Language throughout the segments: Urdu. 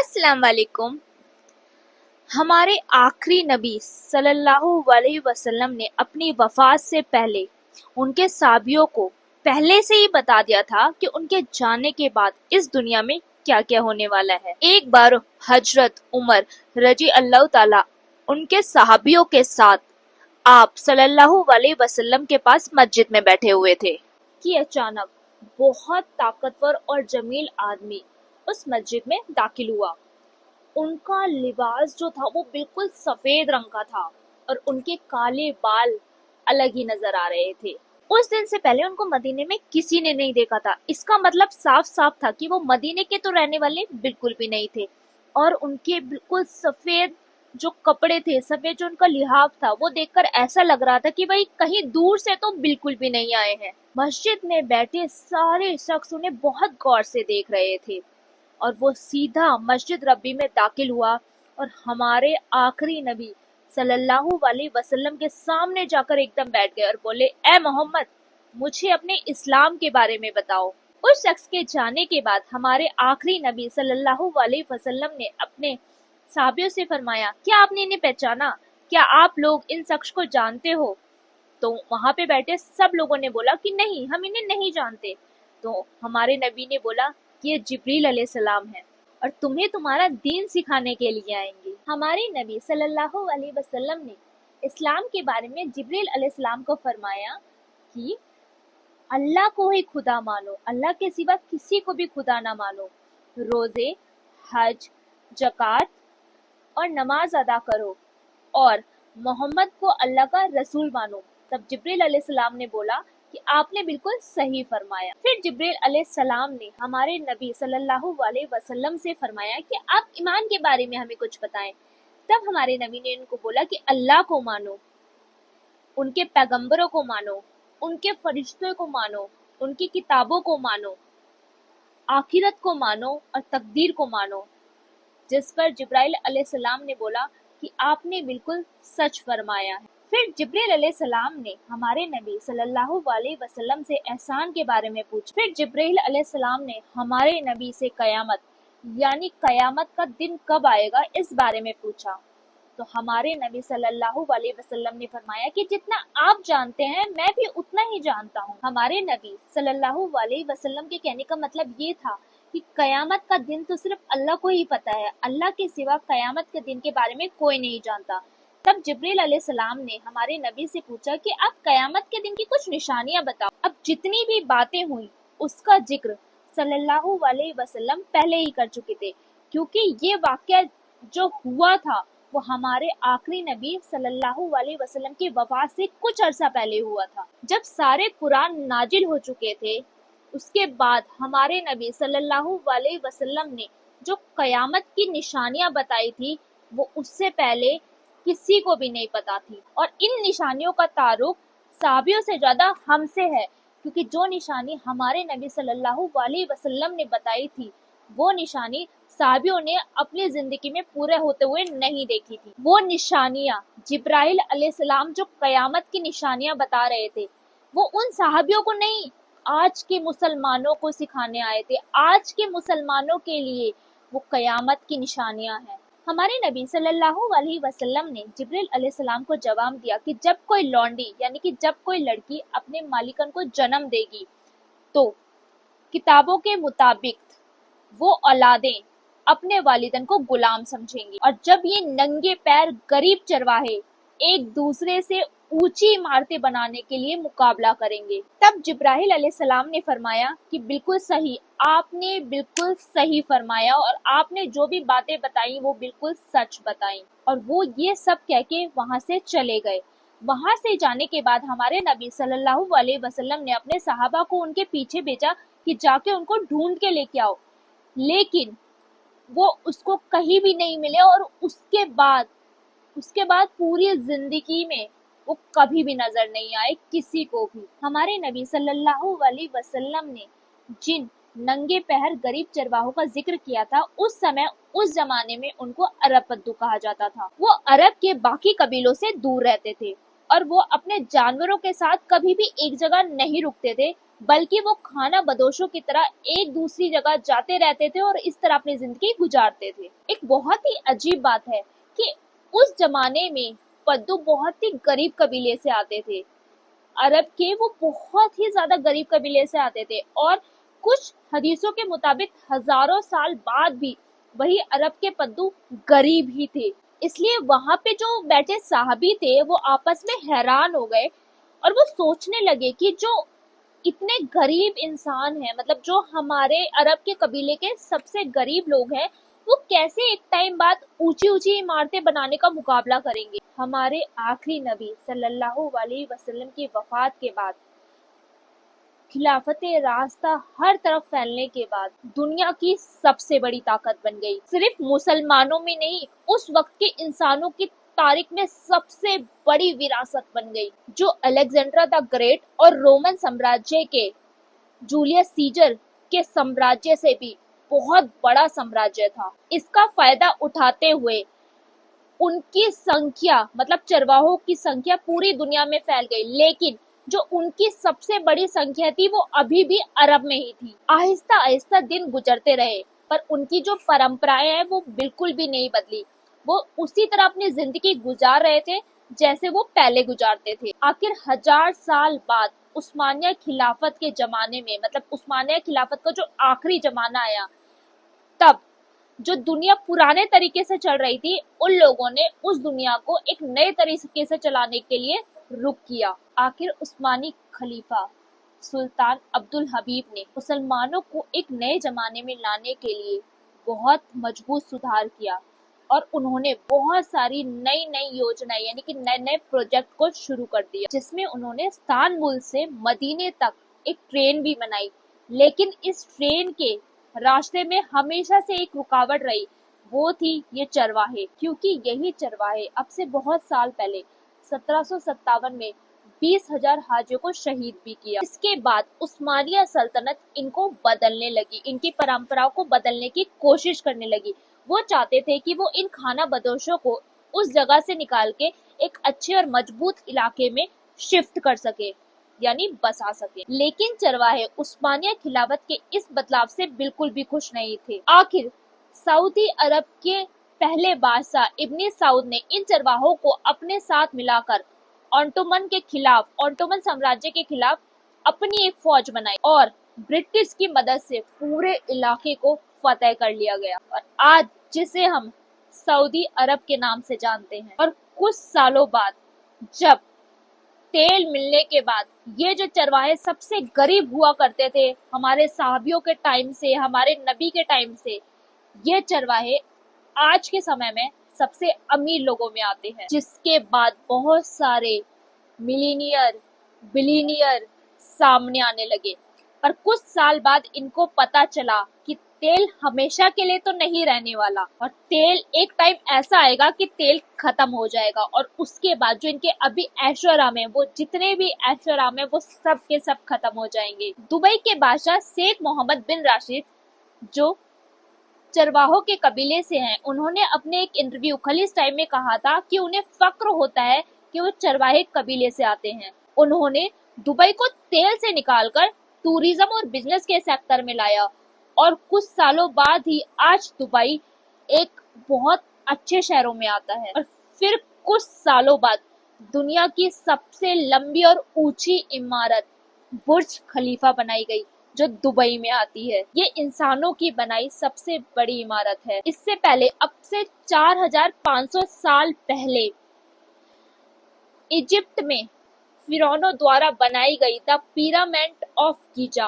السلام علیکم۔ ہمارے آخری نبی صلی اللہ علیہ وسلم نے اپنی وفات سے پہلے ان کے صحابیوں کو پہلے سے ہی بتا دیا تھا کہ ان کے جانے کے بعد اس دنیا میں کیا کیا ہونے والا ہے۔ ایک بار حضرت عمر رضی اللہ تعالی ان کے صحابیوں کے ساتھ آپ صلی اللہ علیہ وسلم کے پاس مسجد میں بیٹھے ہوئے تھے کہ اچانک بہت طاقتور اور جمیل آدمی اس مسجد میں داخل ہوا۔ ان کا لباس جو تھا وہ بالکل سفید رنگ کا تھا اور ان کے کالے بال الگ ہی نظر آ رہے تھے۔ اس دن سے پہلے ان کو مدینے میں کسی نے نہیں دیکھا تھا۔ اس کا مطلب صاف صاف تھا کہ وہ مدینے کے تو رہنے والے بالکل بھی نہیں تھے، اور ان کے بالکل سفید جو کپڑے تھے، سفید جو ان کا لحاف تھا، وہ دیکھ کر ایسا لگ رہا تھا کہ بھائی کہیں دور سے تو بالکل بھی نہیں آئے ہیں۔ مسجد میں بیٹھے سارے شخص انہیں بہت غور سے دیکھ رہے تھے، اور وہ سیدھا مسجد ربی میں داخل ہوا اور ہمارے آخری نبی صلی اللہ علیہ وسلم کے سامنے جا کر ایک دم بیٹھ گئے اور بولے، اے محمد، مجھے اپنے اسلام کے بارے میں بتاؤ۔ اس شخص کے جانے کے بعد ہمارے آخری نبی صلی اللہ علیہ وسلم نے اپنے صحابیوں سے فرمایا، کیا آپ نے انہیں پہچانا؟ کیا آپ لوگ ان شخص کو جانتے ہو؟ تو وہاں پہ بیٹھے سب لوگوں نے بولا کہ نہیں، ہم انہیں نہیں جانتے۔ تو ہمارے نبی نے بولا، یہ جبریل علیہ السلام ہے اور تمہیں تمہارا دین سکھانے کے لیے آئیں گے۔ ہمارے نبی صلی اللہ علیہ وسلم نے اسلام کے بارے میں جبریل علیہ السلام کو فرمایا کہ اللہ کو ہی خدا مانو، اللہ کے سوا کسی کو بھی خدا نہ مانو، روزے، حج، زکوٰۃ اور نماز ادا کرو، اور محمد کو اللہ کا رسول مانو۔ تب جبریل علیہ السلام نے بولا کہ آپ نے بالکل صحیح فرمایا۔ پھر جبریل علیہ السلام نے ہمارے نبی صلی اللہ علیہ وسلم سے فرمایا کہ آپ ایمان کے بارے میں ہمیں کچھ بتائیں۔ تب ہمارے نبی نے ان کو بولا کہ اللہ کو مانو، ان کے پیغمبروں کو مانو، ان کے فرشتوں کو مانو، ان کی کتابوں کو مانو، آخرت کو مانو اور تقدیر کو مانو۔ جس پر جبرائیل علیہ السلام نے بولا کہ آپ نے بالکل سچ فرمایا ہے۔ پھر جبریل علیہ السلام نے ہمارے نبی صلی اللہ علیہ وسلم سے احسان کے بارے میں پوچھا۔ پھر جبریل علیہ السلام نے ہمارے نبی سے قیامت یعنی قیامت کا دن کب آئے گا اس بارے میں پوچھا۔ تو ہمارے نبی صلی اللہ علیہ وسلم نے فرمایا کہ جتنا آپ جانتے ہیں میں بھی اتنا ہی جانتا ہوں۔ ہمارے نبی صلی اللہ علیہ وسلم کے کہنے کا مطلب یہ تھا کہ قیامت کا دن تو صرف اللہ کو ہی پتہ ہے، اللہ کے سوا قیامت کے دن کے بارے میں کوئی نہیں جانتا۔ تب جبریل علیہ السلام نے ہمارے نبی سے پوچھا کہ آپ قیامت کے دن کی کچھ نشانیاں بتاؤ۔ اب جتنی بھی باتیں ہوئی اس کا ذکر صلی اللہ علیہ وسلم پہلے ہی کر چکے تھے، کیونکہ یہ واقعہ جو ہوا تھا وہ ہمارے آخری نبی صلی اللہ علیہ وسلم کی وفات سے کچھ عرصہ پہلے ہوا تھا۔ جب سارے قرآن نازل ہو چکے تھے، اس کے بعد ہمارے نبی صلی اللہ علیہ وسلم نے جو قیامت کی نشانیاں بتائی تھی وہ اس سے پہلے کسی کو بھی نہیں پتا تھی، اور ان نشانیوں کا تعارف صحابیوں سے زیادہ ہم سے ہے، کیونکہ جو نشانی ہمارے نبی صلی اللہ علیہ وسلم نے بتائی تھی وہ نشانی صحابیوں نے اپنی زندگی میں پورے ہوتے ہوئے نہیں دیکھی تھی۔ وہ نشانیاں جبرائیل علیہ السلام جو قیامت کی نشانیاں بتا رہے تھے وہ ان صحابیوں کو نہیں، آج کے مسلمانوں کو سکھانے آئے تھے۔ آج کے مسلمانوں کے لیے وہ قیامت کی نشانیاں ہیں۔ ہمارے نبی صلی اللہ علیہ وسلم نے جبریل علیہ السلام کو جواب دیا کہ جب کوئی لونڈی یعنی کہ جب کوئی لڑکی اپنے مالکن کو جنم دے گی تو کتابوں کے مطابق وہ اولادیں اپنے والدین کو غلام سمجھیں گی، اور جب یہ ننگے پیر غریب چرواہے ایک دوسرے سے اونچی عمارتیں بنانے کے لیے مقابلہ کریں گے۔ تب جبرائیل علیہ السلام نے فرمایا کہ بالکل صحیح، آپ نے بالکل صحیح فرمایا، اور آپ نے جو بھی باتیں بتائیں وہ بالکل سچ بتائیں۔ اور وہ یہ سب کہہ کے وہاں سے چلے گئے۔ وہاں سے جانے کے بعد ہمارے نبی صلی اللہ علیہ وسلم نے اپنے صحابہ کو ان کے پیچھے بھیجا کہ جا کے ان کو ڈھونڈ کے لے کے آؤ، لیکن وہ اس کو کہیں بھی نہیں ملے، اور اس کے بعد پوری زندگی میں وہ کبھی بھی نظر نہیں آئے کسی کو بھی۔ ہمارے نبی صلی اللہ علیہ وسلم نے جن ننگے پہر غریب چرواہوں کا ذکر کیا تھا اس زمانے میں ان کو عرب بدو کہا جاتا تھا۔ وہ عرب کے باقی قبیلوں سے دور رہتے تھے، اور وہ اپنے جانوروں کے ساتھ کبھی بھی ایک جگہ نہیں رکتے تھے، بلکہ وہ کھانا بدوشوں کی طرح ایک دوسری جگہ جاتے رہتے تھے اور اس طرح اپنی زندگی گزارتے تھے۔ ایک بہت ہی عجیب بات ہے کہ اس زمانے میں پدو بہت ہی غریب قبیلے سے آتے تھے، عرب کے وہ بہت ہی زیادہ غریب قبیلے سے آتے تھے، اور کچھ حدیثوں کے مطابق ہزاروں سال بعد بھی وہی عرب کے پدو غریب ہی تھے۔ اس لیے وہاں پہ جو بیٹھے صحابی تھے وہ آپس میں حیران ہو گئے اور وہ سوچنے لگے کہ جو اتنے غریب انسان ہیں، مطلب جو ہمارے عرب کے قبیلے کے سب سے غریب لوگ ہیں، وہ کیسے ایک ٹائم بعد اونچی اونچی عمارتیں بنانے کا مقابلہ کریں گے۔ ہمارے آخری نبی صلی اللہ علیہ وسلم کی وفات کے بعد، خلافت راستہ ہر طرف پھیلنے کے بعد، دنیا کی سب سے بڑی طاقت بن گئی۔ صرف مسلمانوں میں نہیں، اس وقت کے انسانوں کی تاریخ میں سب سے بڑی وراثت بن گئی، جو الیگزینڈر دا گریٹ اور رومن سامراجیہ کے جولیس سیزر کے سامراجیہ سے بھی بہت بڑا سامراجیہ تھا۔ اس کا فائدہ اٹھاتے ہوئے ان کی سنکھیا، مطلب چرواہوں کی سنکھیا پوری دنیا میں پھیل گئی، لیکن جو ان کی سب سے بڑی سنکھیا تھی وہ ابھی بھی عرب میں ہی تھی۔ آہستہ آہستہ دن گزرتے رہے پر ان کی جو پرمپرائیں ہیں وہ بالکل بھی نہیں بدلی، وہ اسی طرح اپنی زندگی گزار رہے تھے جیسے وہ پہلے گزارتے تھے۔ آخر 1000 سال بعد عثمانیہ خلافت کے زمانے میں، مطلب عثمانیہ خلافت کا جو آخری زمانہ آیا، تب جو دنیا پرانے طریقے سے چل رہی تھی، ان لوگوں نے اس دنیا کو ایک نئے طریقے سے چلانے کے لیے رخ کیا۔ آخر عثمانی خلیفہ سلطان عبدالحمید نے مسلمانوں کو ایک نئے زمانے میں لانے کے لیے بہت مضبوط سدھار کیا، اور انہوں نے بہت ساری نئی نئی یوجنائیں یعنی کہ نئے نئے پروجیکٹ کو شروع کر دیا، جس میں انہوں نے استانبول سے مدینے تک ایک ٹرین بھی بنائی۔ لیکن اس ٹرین کے راستے میں ہمیشہ سے ایک رکاوٹ رہی، وہ تھی یہ چرواہے، کیونکہ یہی چرواہے اب سے بہت سال پہلے 1757 میں 20,000 حاجیوں کو شہید بھی کیا۔ اس کے بعد عثمانیہ سلطنت ان کو بدلنے لگی، ان کی پرمپراؤں کو بدلنے کی کوشش کرنے لگی۔ وہ چاہتے تھے کہ وہ ان کھانا بدوشوں کو اس جگہ سے نکال کے ایک اچھے اور مضبوط علاقے میں شفٹ کر سکے، یعنی بسا سکے۔ لیکن چرواہے عثمانیہ خلافت کے اس بدلاؤ سے بالکل بھی خوش نہیں تھے۔ آخر سعودی عرب کے پہلے بادشاہ ابن سعود نے ان چرواہوں کو اپنے ساتھ ملا کر آٹومن سامراجیہ کے خلاف اپنی ایک فوج بنائی، اور برٹش کی مدد سے پورے علاقے کو فتح کر لیا گیا، اور آج جسے ہم سعودی عرب کے نام سے جانتے ہیں۔ اور کچھ سالوں بعد جب تیل ملنے کے بعد یہ جو چرواہے سب سے غریب ہوا کرتے تھے ہمارے صحابیوں کے ٹائم سے، ہمارے نبی کے ٹائم سے، یہ چرواہے آج کے سمے میں سب سے امیر لوگوں میں آتے ہیں، جس کے بعد بہت سارے ملینئر بلینئر سامنے آنے لگے۔ پر کچھ سال بعد ان کو پتا چلا کہ تیل ہمیشہ کے لیے تو نہیں رہنے والا، اور تیل ایک ٹائم ایسا آئے گا کہ تیل ختم ہو جائے گا، اور اس کے بعد جو ان کے ابھی عیش و آرام ہے، وہ جتنے بھی عیش و آرام ہے وہ سب کے سب ختم ہو جائیں گے۔ دبئی کے بادشاہ شیخ محمد بن راشد جو چرواہوں کے قبیلے سے ہیں، انہوں نے اپنے ایک انٹرویو خلیج ٹائم میں کہا تھا کہ انہیں فخر ہوتا ہے کہ وہ چرواہے قبیلے سے آتے ہیں۔ انہوں نے دبئی کو تیل سے نکال کر ٹوریزم اور بزنس کے سیکٹر میں لایا، اور کچھ سالوں بعد ہی آج دبئی ایک بہت اچھے شہروں میں آتا ہے۔ اور پھر کچھ سالوں بعد دنیا کی سب سے لمبی اور اونچی عمارت برج خلیفہ بنائی گئی، جو دبئی میں آتی ہے۔ یہ انسانوں کی بنائی سب سے بڑی عمارت ہے۔ اس سے پہلے، اب سے 4500 سال پہلے، ایجپٹ میں فرعونوں دوارا بنائی گئی دا پیرامڈ آف گیزا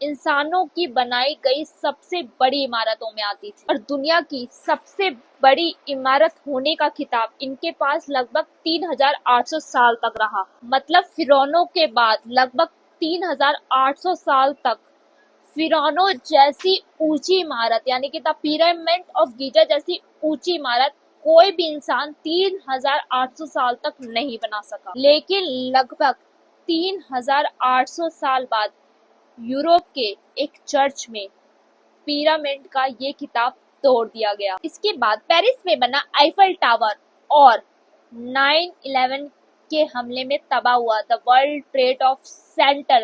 انسانوں کی بنائی گئی سب سے بڑی عمارتوں میں آتی تھی، اور دنیا کی سب سے بڑی عمارت ہونے کا خطاب ان کے پاس لگ بھگ 3800 سال تک رہا۔ مطلب فرعونوں کے بعد لگ بھگ 3800 سال تک فرعونوں جیسی اونچی عمارت، یعنی کہ دا پیرامڈ آف گیزا جیسی اونچی عمارت کوئی بھی انسان 3800 سال تک نہیں بنا سکا۔ لیکن لگ بھگ 3800 سال بعد یورپ کے ایک چرچ میں پیرامڈ کا یہ خطاب توڑ دیا گیا۔ اس کے بعد پیرس میں بنا آئیفل ٹاور اور 9/11 کے حملے میں تباہ ہوا دا ورلڈ ٹریڈ سینٹر